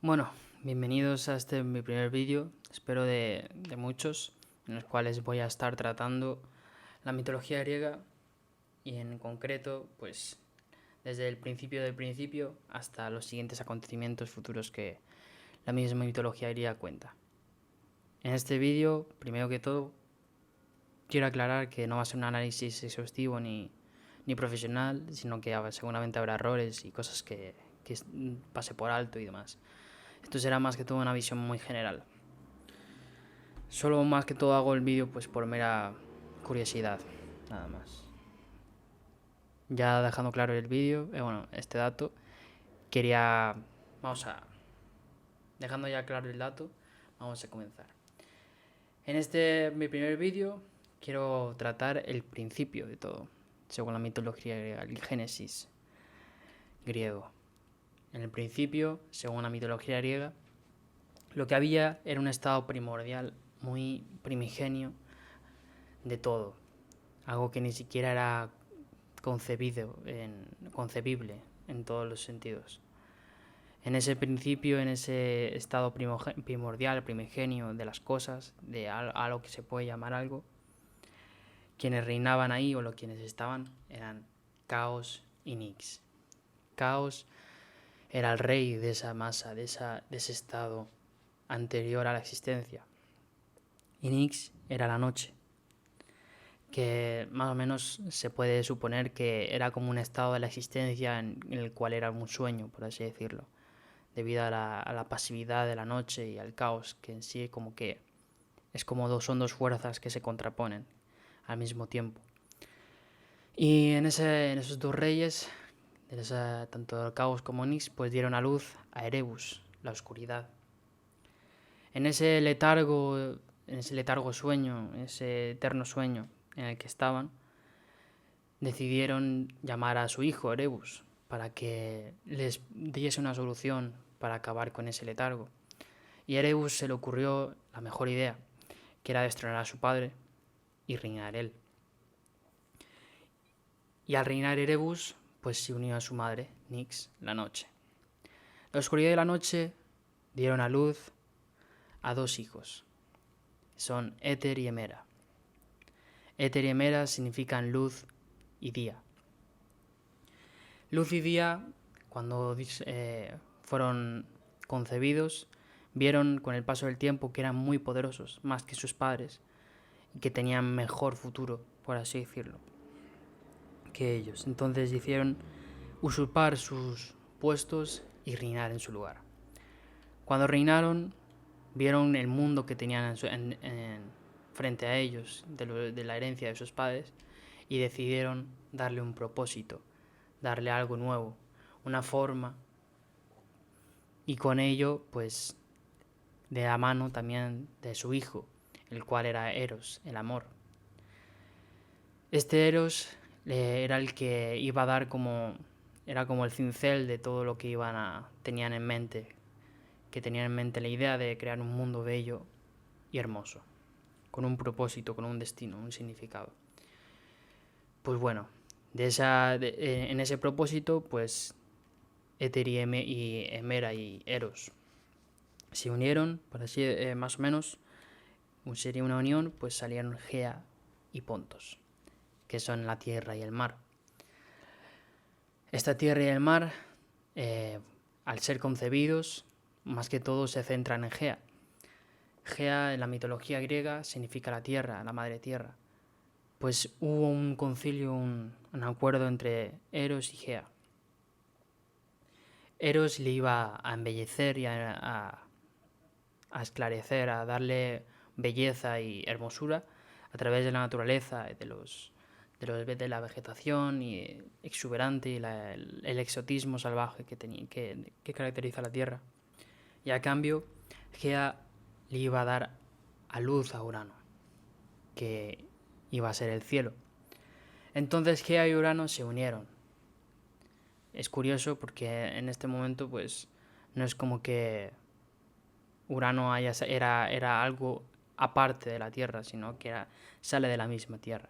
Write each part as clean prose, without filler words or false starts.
Bueno, bienvenidos a este mi primer vídeo, espero de muchos, en los cuales voy a estar tratando la mitología griega y en concreto, pues desde el principio del principio hasta los siguientes acontecimientos futuros que la misma mitología griega cuenta. En este vídeo, primero que todo, quiero aclarar que no va a ser un análisis exhaustivo ni profesional, sino que seguramente habrá errores y cosas que pase por alto y demás. Esto será más que todo una visión muy general. Solo más que todo hago el vídeo pues por mera curiosidad, nada más. Ya dejando claro el vídeo, este dato, quería, vamos a, dejando ya claro el dato, vamos a comenzar. En este mi primer vídeo quiero tratar el principio de todo, según la mitología griega, el Génesis griego. En el principio, según la mitología griega, lo que había era un estado primordial muy primigenio de todo, algo que ni siquiera era concebible en todos los sentidos. En ese principio, en ese estado primordial, primigenio de las cosas, de algo que se puede llamar algo, quienes reinaban ahí o quienes estaban eran Caos y Nix. Caos era el rey de esa masa, de ese estado anterior a la existencia. Y Nix era la noche, que más o menos se puede suponer que era como un estado de la existencia en el cual era un sueño, por así decirlo, debido a la pasividad de la noche y al caos, que en sí como que es como son dos fuerzas que se contraponen al mismo tiempo. Y en esos dos reyes, tanto el caos como Nix, pues dieron a luz a Erebus, la oscuridad. En ese letargo sueño, ese eterno sueño en el que estaban, decidieron llamar a su hijo Erebus para que les diese una solución para acabar con ese letargo. Y a Erebus se le ocurrió la mejor idea, que era destronar a su padre y reinar él. Y al reinar Erebus, pues se unió a su madre, Nix, la noche. La oscuridad y la noche dieron a luz a dos hijos. Son Éter y Hemera. Éter y Hemera significan luz y día. Luz y día, cuando fueron concebidos, vieron con el paso del tiempo que eran muy poderosos, más que sus padres, y que tenían mejor futuro, por así decirlo, que ellos. Entonces decidieron usurpar sus puestos y reinar en su lugar. Cuando reinaron, vieron el mundo que tenían frente a ellos, de la herencia de sus padres, y decidieron darle un propósito, darle algo nuevo, una forma, y con ello, pues, de la mano también de su hijo, el cual era Eros, el amor. Este Eros era el que iba a dar era como el cincel de todo lo que tenían en mente, que tenían en mente la idea de crear un mundo bello y hermoso, con un propósito, con un destino, un significado. Pues bueno, en ese propósito, pues Éter y Hemera y Eros se unieron, por así más o menos, sería una unión, pues salieron Gea y Pontos, que son la tierra y el mar. Esta tierra y el mar, al ser concebidos, más que todo se centran en Gea. Gea en la mitología griega significa la tierra, la madre tierra. Pues hubo un concilio, un acuerdo entre Eros y Gea. Eros le iba a embellecer y a esclarecer, a darle belleza y hermosura a través de la naturaleza, de la vegetación y exuberante y el exotismo salvaje que caracteriza la Tierra. Y a cambio, Gea le iba a dar a luz a Urano, que iba a ser el cielo. Entonces Gea y Urano se unieron. Es curioso porque en este momento pues no es como que Urano era algo aparte de la Tierra, sino que sale de la misma Tierra.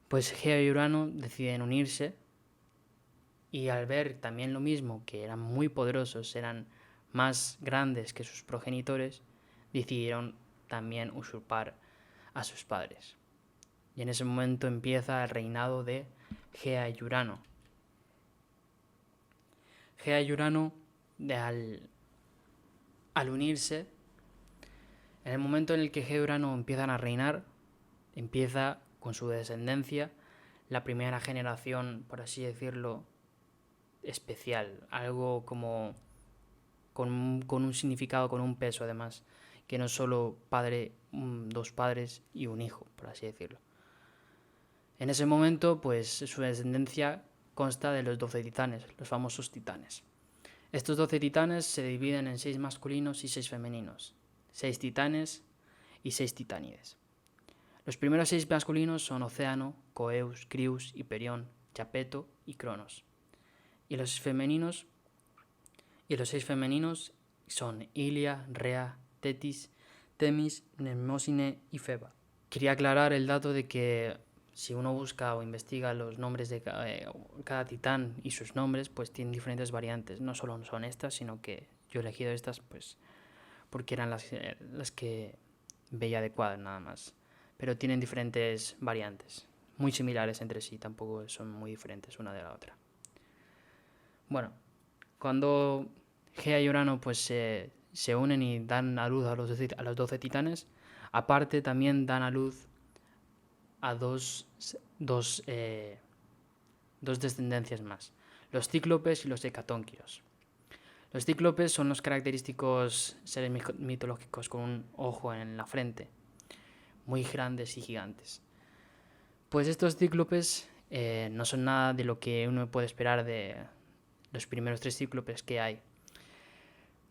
Pues Gea y Urano deciden unirse y al ver también lo mismo, que eran muy poderosos, eran más grandes que sus progenitores, decidieron también usurpar a sus padres. Y en ese momento empieza el reinado de Gea y Urano. Gea y Urano, al unirse, en el momento en el que Gea y Urano empiezan a reinar, empieza con su descendencia la primera generación, por así decirlo, especial, algo como con un significado, con un peso además, que no es solo dos padres y un hijo, por así decirlo. En ese momento, pues su descendencia consta de los 12 titanes, los famosos titanes. Estos 12 titanes se dividen en 6 masculinos y 6 femeninos, 6 titanes y 6 titánides. Los primeros 6 masculinos son Océano, Coeus, Crius, Hiperión, Chapeto y Cronos. Y los 6 femeninos son Ilia, Rea, Tetis, Temis, Mnemosine y Feba. Quería aclarar el dato de que si uno busca o investiga los nombres de cada titán y sus nombres, pues tienen diferentes variantes. No solo son estas, sino que yo he elegido estas pues porque eran las que veía adecuadas nada más. Pero tienen diferentes variantes, muy similares entre sí, tampoco son muy diferentes una de la otra. Bueno, cuando Gea y Urano pues se unen y dan a luz a los 12 titanes, aparte también dan a luz a dos descendencias más, los cíclopes y los hecatónquiros. Los cíclopes son los característicos seres mitológicos con un ojo en la frente, muy grandes y gigantes. Pues estos cíclopes no son nada de lo que uno puede esperar de los primeros 3 cíclopes que hay.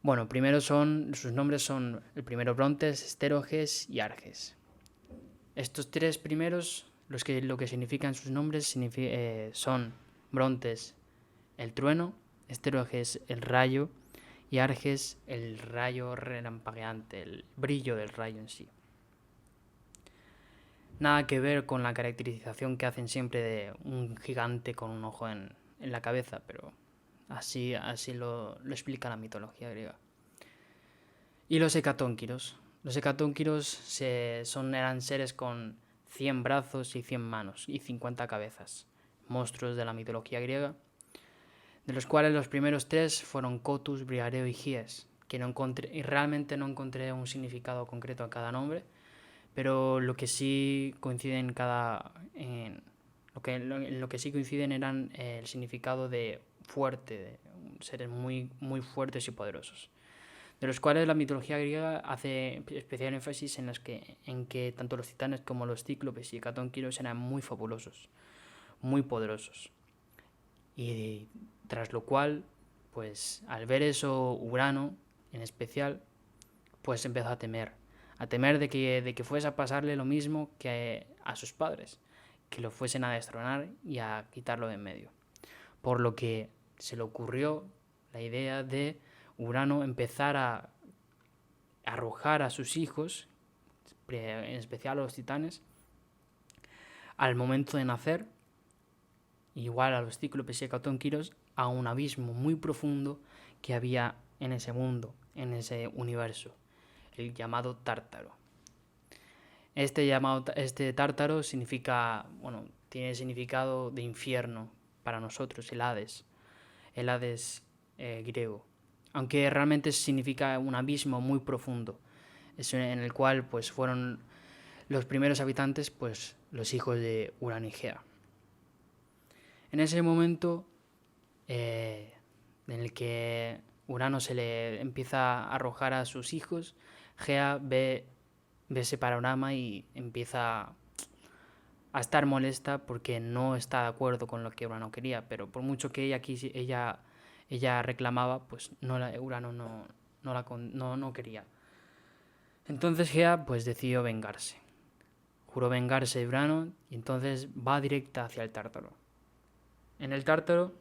Bueno, sus nombres son el primero Brontes, Estéroges y Arges. Estos 3 primeros, lo que significan sus nombres son Brontes, el trueno, Estéroges, el rayo, y Arges, el rayo relampagueante, el brillo del rayo en sí. Nada que ver con la caracterización que hacen siempre de un gigante con un ojo en la cabeza, pero así lo explica la mitología griega. Y los hecatónquiros. Los hecatónquiros eran seres con 100 brazos y 100 manos y 50 cabezas, monstruos de la mitología griega, de los cuales los primeros 3 fueron Cotus, Briareo y Gies, y realmente no encontré un significado concreto a cada nombre, pero lo que sí coinciden lo que sí coinciden eran el significado de fuerte, de seres muy, muy fuertes y poderosos, de los cuales la mitología griega hace especial énfasis en que tanto los titanes como los cíclopes y hecatónquiros eran muy fabulosos, muy poderosos. Y tras lo cual, pues al ver eso, Urano, en especial, pues empezó a temer de que fuese a pasarle lo mismo que a sus padres, que lo fuesen a destronar y a quitarlo de en medio. Por lo que se le ocurrió la idea de Urano empezar a arrojar a sus hijos, en especial a los titanes, al momento de nacer, igual a los cíclopes y hecatónquiros, a un abismo muy profundo que había en ese mundo, en ese universo, el llamado Tártaro. Este Tártaro tiene significado de infierno para nosotros, el Hades griego, aunque realmente significa un abismo muy profundo, en el cual pues fueron los primeros habitantes, pues los hijos de Urano y Gea. En ese momento en el que Urano se le empieza a arrojar a sus hijos, Gea ve ese panorama y empieza a estar molesta porque no está de acuerdo con lo que Urano quería, pero por mucho que ella reclamaba, pues Urano no quería. Entonces Gea pues decidió vengarse. Juró vengarse de Urano y entonces va directa hacia el Tártaro. En el Tártaro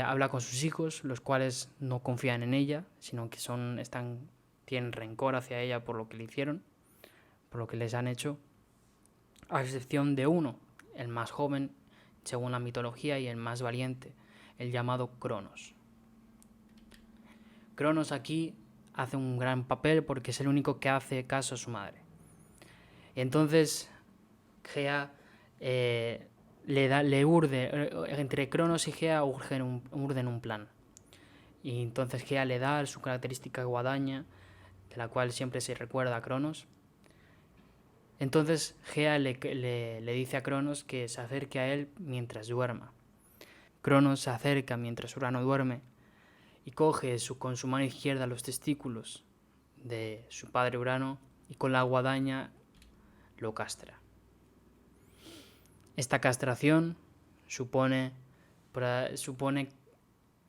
habla con sus hijos, los cuales no confían en ella, sino que tienen rencor hacia ella por lo que le hicieron, por lo que les han hecho, a excepción de uno, el más joven, según la mitología, y el más valiente, el llamado Cronos. Cronos aquí hace un gran papel porque es el único que hace caso a su madre. Entonces Gea le urde, entre Cronos y Gea urden un plan. Y entonces Gea le da su característica guadaña, de la cual siempre se recuerda a Cronos. Entonces Gea le dice a Cronos que se acerque a él mientras duerma. Cronos se acerca mientras Urano duerme y coge con su mano izquierda los testículos de su padre Urano y con la guadaña lo castra. Esta castración supone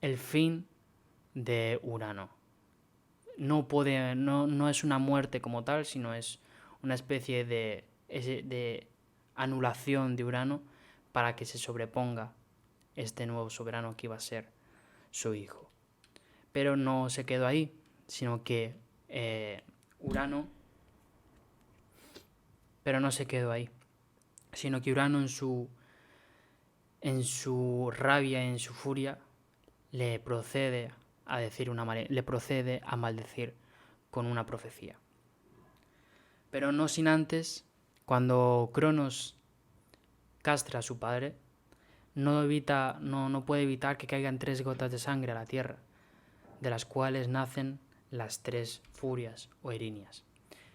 el fin de Urano. No es una muerte como tal, sino es una especie de anulación de Urano para que se sobreponga este nuevo soberano que iba a ser su hijo. Pero no se quedó ahí, sino que Urano en su rabia, en su furia, le procede a maldecir con una profecía. Pero no sin antes, cuando Cronos castra a su padre, no puede evitar que caigan 3 gotas de sangre a la tierra, de las cuales nacen las 3 furias o erinias.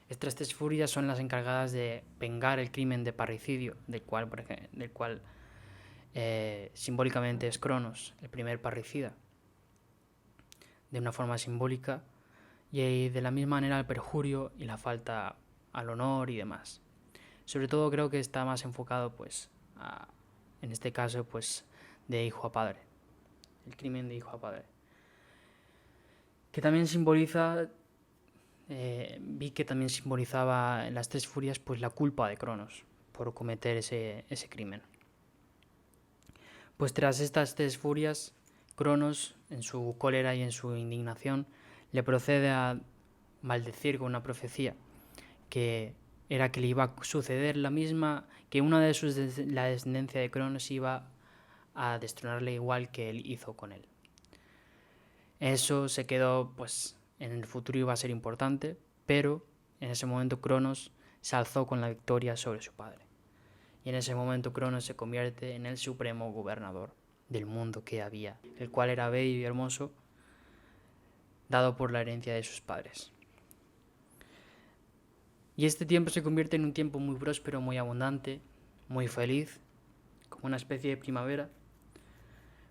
Estas 3 furias son las encargadas de vengar el crimen de parricidio, del cual simbólicamente es Cronos, el primer parricida, de una forma simbólica, y de la misma manera el perjurio y la falta al honor y demás. Sobre todo creo que está más enfocado, en este caso, de hijo a padre, el crimen de hijo a padre. Que también simboliza, vi que también simbolizaba en las 3 furias la culpa de Cronos por cometer ese crimen. Pues tras estas 3 furias, Cronos, en su cólera y en su indignación, le procede a maldecir con una profecía que era que le iba a suceder la misma, que una de la descendencia de Cronos iba a destronarle igual que él hizo con él. Eso se quedó, en el futuro iba a ser importante, pero en ese momento Cronos se alzó con la victoria sobre su padre. Y en ese momento Cronos se convierte en el supremo gobernador del mundo que había, el cual era bello y hermoso, dado por la herencia de sus padres. Y este tiempo se convierte en un tiempo muy próspero, muy abundante, muy feliz, como una especie de primavera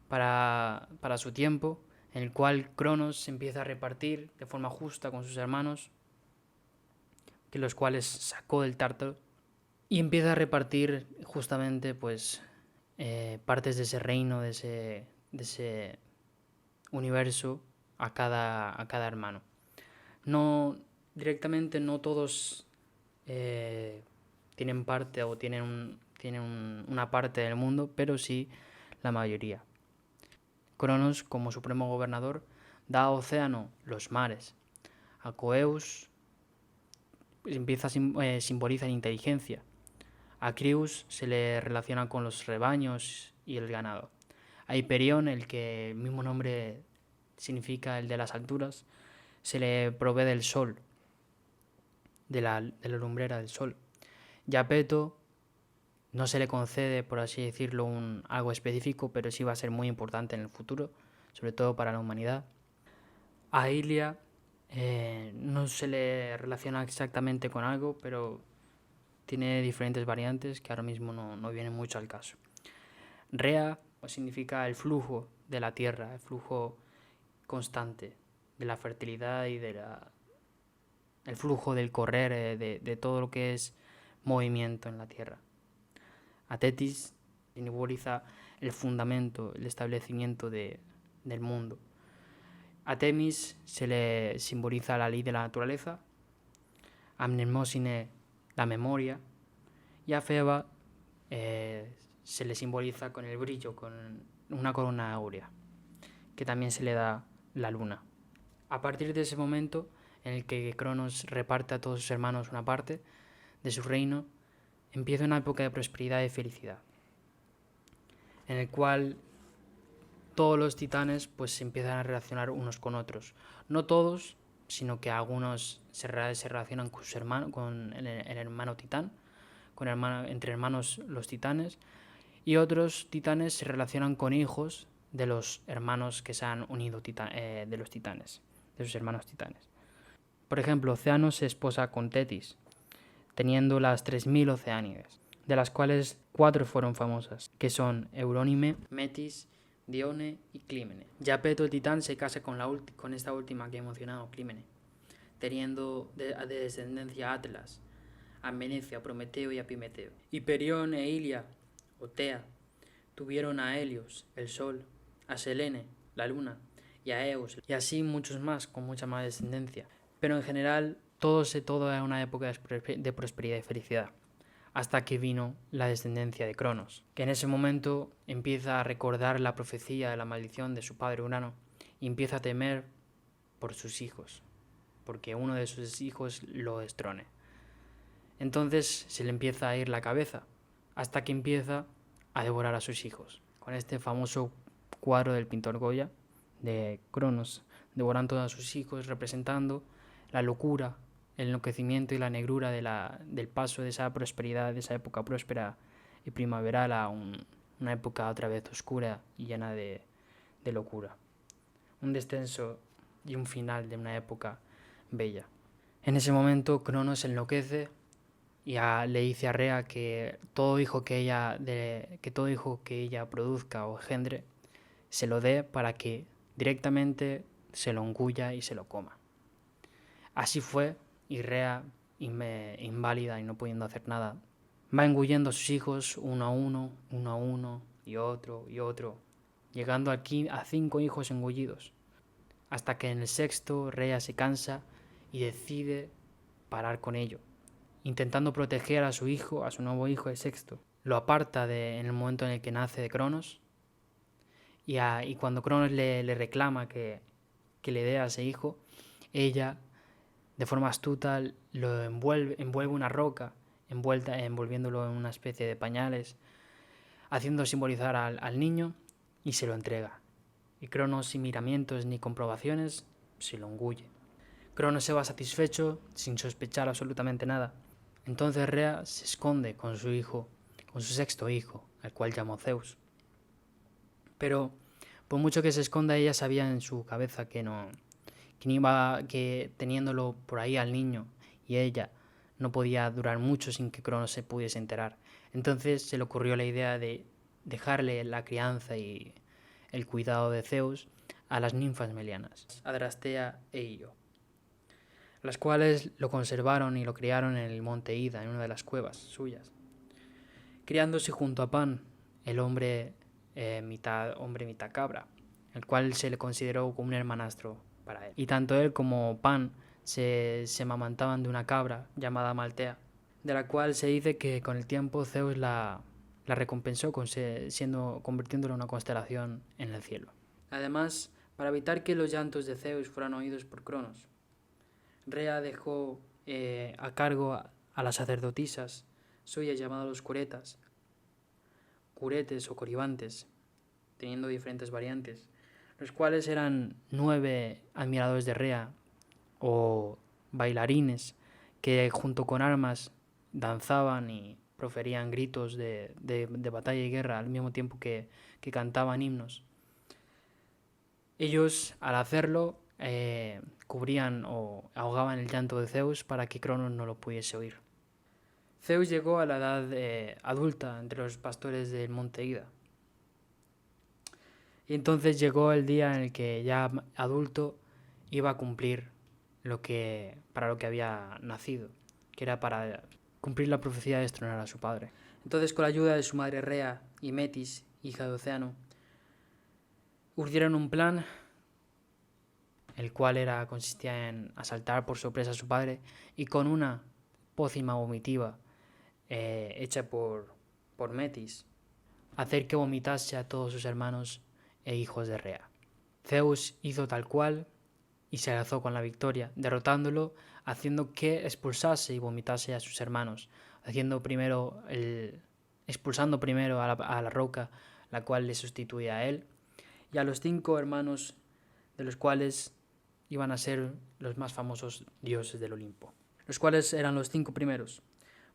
para su tiempo, en el cual Cronos se empieza a repartir de forma justa con sus hermanos, que los cuales sacó del Tártaro, y empieza a repartir justamente partes de ese reino, de ese universo a cada hermano. No directamente, no todos tienen parte o tienen una parte del mundo, pero sí la mayoría. Cronos, como supremo gobernador, da a Océano los mares. A Coeus simboliza la inteligencia. A Crius se le relaciona con los rebaños y el ganado. A Hiperión, el que el mismo nombre significa el de las alturas, se le provee del sol, de la lumbrera del sol. Y a Peto no se le concede, por así decirlo, algo específico, pero sí va a ser muy importante en el futuro, sobre todo para la humanidad. A Ilia no se le relaciona exactamente con algo, pero tiene diferentes variantes que ahora mismo no vienen mucho al caso. Rea significa el flujo de la tierra, el flujo constante de la fertilidad y el flujo del correr, de todo lo que es movimiento en la tierra. A Tetis simboliza el fundamento, el establecimiento del mundo. A Temis se le simboliza la ley de la naturaleza. A Mnemosine la memoria. Y a Feba se le simboliza con el brillo, con una corona áurea, que también se le da la luna. A partir de ese momento en el que Cronos reparte a todos sus hermanos una parte de su reino, empieza una época de prosperidad y felicidad, en el cual todos los titanes pues se empiezan a relacionar unos con otros. No todos, sino que algunos se relacionan con su hermano, con el hermano titán, entre hermanos los titanes, y otros titanes se relacionan con hijos de los hermanos que se han unido de los titanes, de sus hermanos titanes. Por ejemplo, Océano se esposa con Tetis, teniendo las 3000 Oceánides, de las cuales 4 fueron famosas, que son Eurínome, Metis, Dione y Clímene. Japeto el titán se casa con esta última que he mencionado, Clímene, teniendo de descendencia a Atlas, a Menetio, a Prometeo y a Epimeteo. Hiperión e Ilia, o Tea, tuvieron a Helios, el sol, a Selene, la luna, y a Eos, y así muchos más, con mucha más descendencia. Pero en general, todo era una época de prosperidad y felicidad, hasta que vino la descendencia de Cronos, que en ese momento empieza a recordar la profecía de la maldición de su padre Urano y empieza a temer por sus hijos, porque uno de sus hijos lo destrone. Entonces se le empieza a ir la cabeza, hasta que empieza a devorar a sus hijos, con este famoso cuadro del pintor Goya de Cronos, devorando a sus hijos, representando la locura, el enloquecimiento y la negrura del paso de esa prosperidad, de esa época próspera y primaveral a una época otra vez oscura y llena de locura. Un descenso y un final de una época bella. En ese momento Cronos se enloquece y le dice a Rea que todo hijo que ella produzca o engendre se lo dé para que directamente se lo engulla y se lo coma. Así fue, y Rea, inválida y no pudiendo hacer nada, va engullendo a sus hijos uno a uno, y otro, llegando aquí a 5 hijos engullidos, hasta que en el 6º Rea se cansa y decide parar con ello, intentando proteger a su nuevo hijo el 6º. Lo aparta en el momento en el que nace de Cronos, y cuando Cronos le reclama que le dé a ese hijo, ella, de forma astuta, lo envuelve una roca, envolviéndolo en una especie de pañales, haciendo simbolizar al niño, y se lo entrega. Y Cronos, sin miramientos ni comprobaciones, se lo engulle. Cronos se va satisfecho, sin sospechar absolutamente nada. Entonces Rea se esconde con su 6º hijo, al cual llamó Zeus. Pero por mucho que se esconda, ella sabía en su cabeza que teniéndolo por ahí al niño y ella no podía durar mucho sin que Cronos se pudiese enterar. Entonces se le ocurrió la idea de dejarle la crianza y el cuidado de Zeus a las ninfas melianas, Adrastea e Io, las cuales lo conservaron y lo criaron en el monte Ida, en una de las cuevas suyas, criándose junto a Pan, el hombre mitad hombre mitad cabra, el cual se le consideró como un hermanastro para él. Y tanto él como Pan se amamantaban de una cabra llamada Maltea, de la cual se dice que con el tiempo Zeus la recompensó convirtiéndola en una constelación en el cielo. Además, para evitar que los llantos de Zeus fueran oídos por Cronos, Rea dejó a cargo a las sacerdotisas suyas llamadas los curetas, curetes o coribantes, teniendo diferentes variantes, los cuales eran 9 admiradores de Rea o bailarines que junto con armas danzaban y proferían gritos de batalla y guerra al mismo tiempo que cantaban himnos. Ellos, al hacerlo, cubrían o ahogaban el llanto de Zeus para que Cronos no lo pudiese oír. Zeus llegó a la edad adulta entre los pastores del monte Ida. Y entonces llegó el día en el que ya adulto iba a cumplir para lo que había nacido, que era para cumplir la profecía de destronar a su padre. Entonces, con la ayuda de su madre Rea y Metis, hija de Océano, urdieron un plan, el cual consistía en asaltar por sorpresa a su padre y con una pócima vomitiva hecha por Metis, hacer que vomitase a todos sus hermanos e hijos de Rea. Zeus hizo tal cual y se alzó con la victoria, derrotándolo, haciendo que expulsase y vomitase a sus hermanos, expulsando primero a la roca, la cual le sustituía a él, y a los 5 hermanos, de los cuales iban a ser los más famosos dioses del Olimpo, los cuales eran los 5 primeros: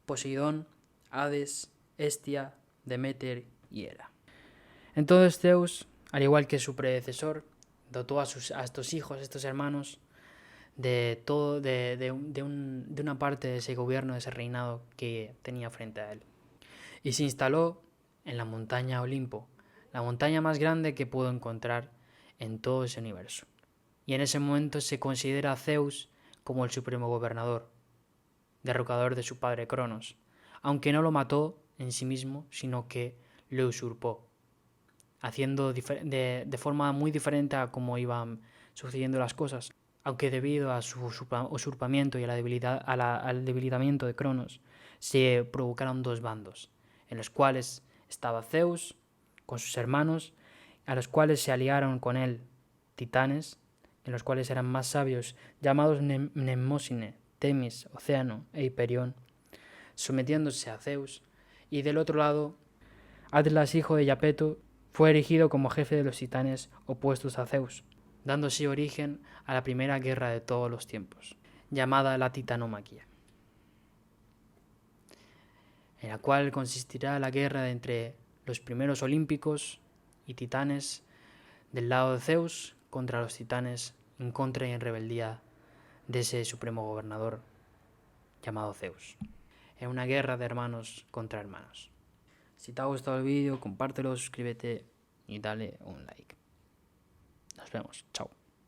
Poseidón, Hades, Hestia, Demeter y Hera. Entonces Zeus, al igual que su predecesor, dotó a estos hijos, a estos hermanos, de una parte de ese gobierno, de ese reinado que tenía frente a él. Y se instaló en la montaña Olimpo, la montaña más grande que pudo encontrar en todo ese universo. Y en ese momento se considera a Zeus como el supremo gobernador, derrocador de su padre Cronos, aunque no lo mató en sí mismo, sino que lo usurpó, haciendo de forma muy diferente a cómo iban sucediendo las cosas. Aunque debido a su usurpamiento y a al debilitamiento de Cronos, se provocaron 2 bandos, en los cuales estaba Zeus con sus hermanos, a los cuales se aliaron con él titanes, en los cuales eran más sabios, llamados Mnemosine, Temis, Océano e Hiperión, sometiéndose a Zeus, y del otro lado, Atlas, hijo de Iapeto, fue erigido como jefe de los titanes opuestos a Zeus, dando así origen a la primera guerra de todos los tiempos, llamada la Titanomaquia, en la cual consistirá la guerra entre los primeros olímpicos y titanes del lado de Zeus contra los titanes en contra y en rebeldía de ese supremo gobernador llamado Zeus. En una guerra de hermanos contra hermanos. Si te ha gustado el vídeo, compártelo, suscríbete y dale un like. Nos vemos. Chao.